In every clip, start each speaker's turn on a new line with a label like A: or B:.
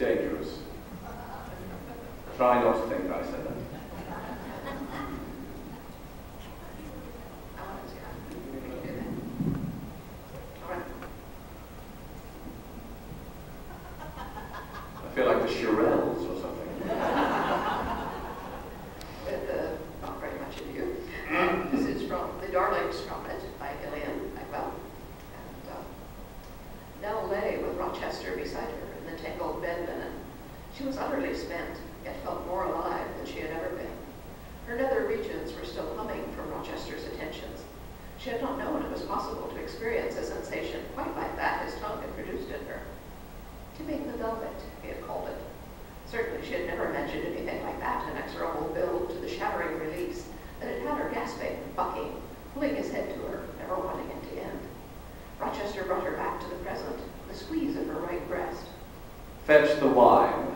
A: dangerous. Try not to think I said that. I feel like the Shirelles or something.
B: Not very much of you. This is from the Darling Strumpet by Gillian, Bagwell. And Nell lay with Rochester beside her in the tangled bed linen. She was utterly spent, yet felt more alive than she had ever been. Her nether regions were still humming from Rochester's attentions. She had not known it was possible to experience a sensation quite like that his tongue had produced in her. Tipping the velvet, he had called it. Certainly she had never imagined anything like that, an inexorable build to the shattering release that had had her gasping, bucking, pulling his head to her, never wanting it to end. Rochester brought her back to the present, with a squeeze of her right breast.
A: Fetch the wine.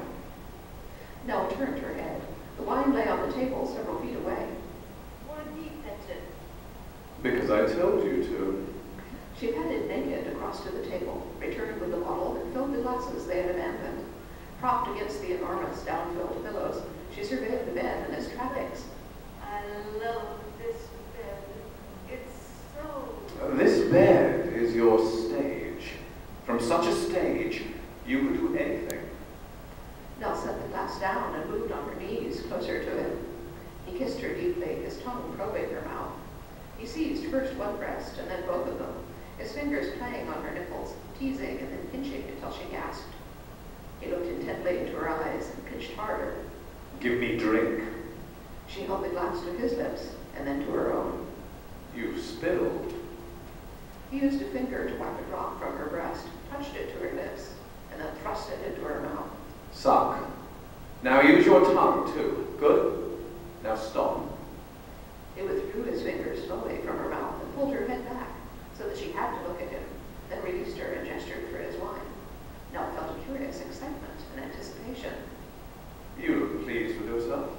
B: Nell turned her head. The wine lay on the table several feet away.
C: Why did he fetch it?
A: Because I told you to.
B: She padded naked across to the table, returned with the bottle, and filled the glasses they had abandoned. Propped against the enormous, down-filled pillows, she surveyed the bed and its trappings.
C: I love this bed. It's so...
A: This bed is your stage. From such a stage, you could do anything.
B: Nell set the glass down and moved on her knees closer to him. He kissed her deeply, his tongue probing her mouth. He seized first one breast and then both of them, his fingers playing on her nipples, teasing and then pinching until she gasped. He looked intently into her eyes and pinched harder.
A: Give me drink.
B: She held the glass to his lips and then to her own.
A: You've spilled.
B: He used a finger to wipe a drop from her breast, touched it to her lips, and then thrust it into her mouth.
A: Suck. Now use your tongue, too. Good. Now stop.
B: He withdrew his fingers slowly from her mouth and pulled her head back, so that she had to look at him, then released her and gestured for his wine. Nell felt a curious excitement and anticipation.
A: You look pleased with yourself.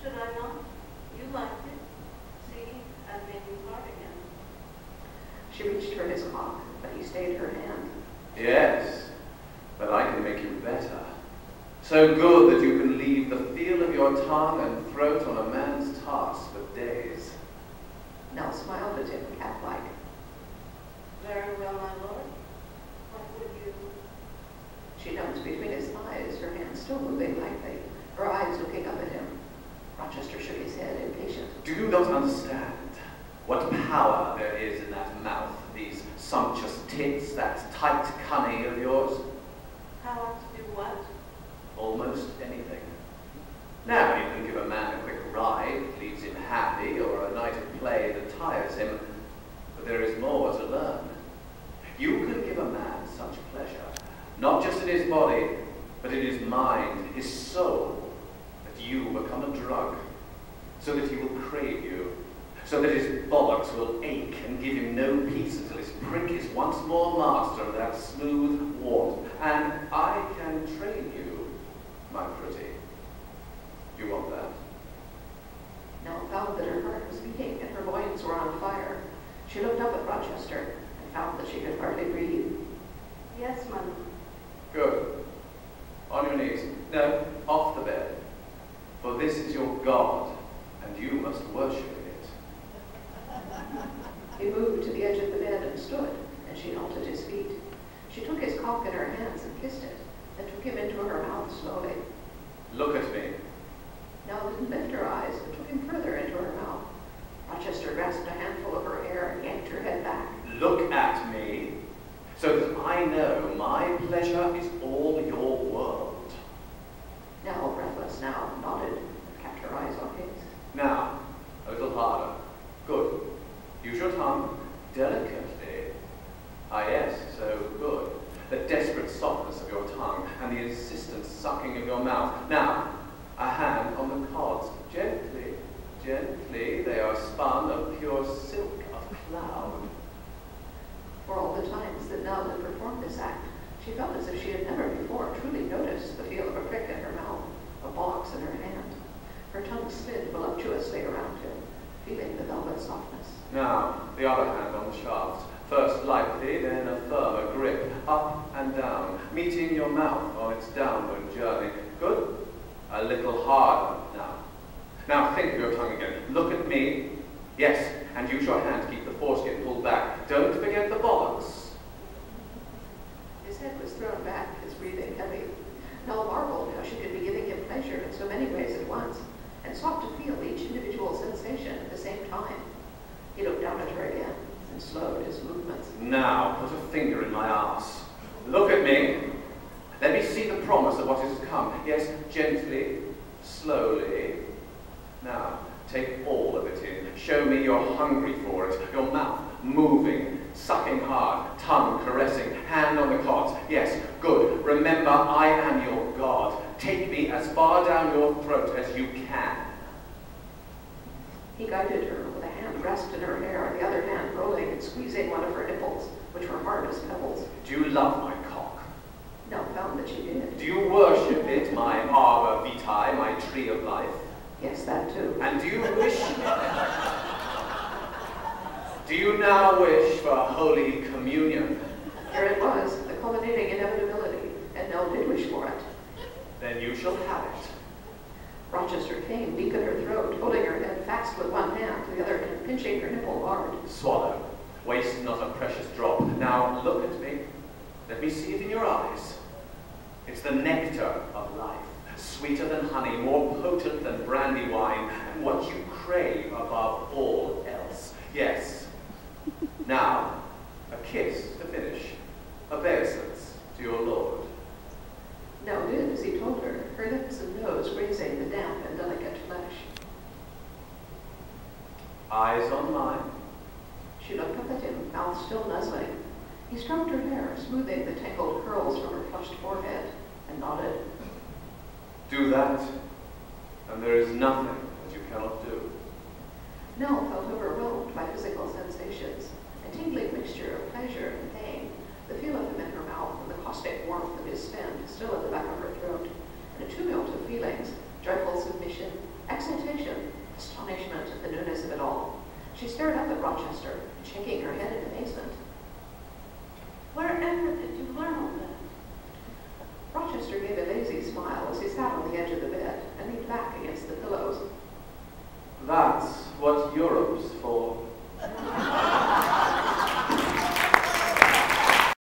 C: Should I not? You liked it. See, I've made you part again.
B: She reached for his cock, but he stayed her hand.
A: Yes, but I can make you better. So good that you can leave the feel of your tongue and throat on a man's tarts for days.
B: Nell smiled at him, cat-like.
C: Very well, my lord. What would you...
B: She dumped between his thighs, her hands still moving lightly, her eyes looking up at him. Rochester shook his head, impatient.
A: Do you not understand what power there is in that mouth, these sumptuous tits, that tight cunny of yours?
C: Power to do what?
A: Almost anything. Now you can give a man a quick ride that leaves him happy, or a night of play that tires him, but there is more to learn. You can give a man such pleasure, not just in his body, but in his mind, his soul, that you become a drug, so that he will crave you, so that his bollocks will ache and give him no peace until his prick is once more master of that smooth warmth. And I can train you, my pretty. You want that?
B: Nell found that her heart was beating and her loins were on fire. She looked up at Rochester and found that she could hardly breathe.
C: Yes, my lord.
A: Good. On your knees. No, off the bed. For this is your God, and you must worship it.
B: He moved to the edge of the bed and stood, and she knelt at his feet. She took his cock in her hands and kissed it, then took him into her mouth slowly.
A: Look at me.
B: Nell didn't lift her eyes, but took him further into her mouth. Rochester grasped a handful of her hair and yanked her head back.
A: Look at me, so that I know my pleasure is all your world.
B: Nell, breathless now, nodded and kept her eyes on his.
A: Now, a little harder. Good. Use your tongue delicately. Ah, yes, so good. The desperate softness of your tongue and the insistent sucking of your mouth. Now, a hand on the cords. Gently, gently. They are spun of pure silk of cloud.
B: For all the times that Nell had performed this act, she felt as if she had never before truly noticed the feel of a prick in her mouth, a box in her hand. Her tongue slid voluptuously around him, feeling the velvet softness.
A: Now, the other hand on the shaft. First lightly, then a firmer grip, up and down, meeting your mouth on its downward journey. Good. A little harder now. Now think of your tongue again. Look at me. Yes, and use your hand to keep the foreskin pulled back. Don't forget the bollocks.
B: His head was thrown back, his breathing heavy. Nell marveled how she could be giving him pleasure in so many ways at once, and sought to feel each individual sensation at the same time. He looked down at her again and slowed his movements.
A: Now, put a finger in my arse. Look at me. Let me see the promise of what is to come. Yes, gently, slowly. Now, take all of it in. Show me you're hungry for it. Your mouth moving, sucking hard, tongue caressing, hand on the cot. Yes, good. Remember, I am your God. Take me as far down your throat as you can.
B: He guided her with a hand grasped in her hair, the other hand rolling and squeezing one of her nipples, which were hard as pebbles.
A: Do you love my cock?
B: Nell found that she did.
A: Do you worship it, my arbor vitae, my tree of life?
B: Yes, that too.
A: And do you wish... Do you now wish for Holy Communion?
B: Here it was, the culminating inevitability, and Nell did wish for it.
A: Then you shall have it.
B: Rochester came deep in her throat, holding her head fast with one hand, the other hand pinching her nipple hard.
A: Swallow. Waste not a precious drop. Now look at me. Let me see it in your eyes. It's the nectar of life. Sweeter than honey, more potent than brandy wine, and what you crave above all else. Yes. Now, a kiss to finish. Obeisance to your lord.
B: Nell did as he told her, her lips and nose grazing the damp and delicate flesh.
A: Eyes on mine.
B: She looked up at him, mouth still nuzzling. He stroked her hair, smoothing the tangled curls from her flushed forehead, and nodded.
A: Do that, and there is nothing that you cannot do.
B: Nell felt overwhelmed by physical sensations, a tingling mixture of pleasure and pain, the feel of him in her mouth and the caustic warmth of his spin still at the back of her throat.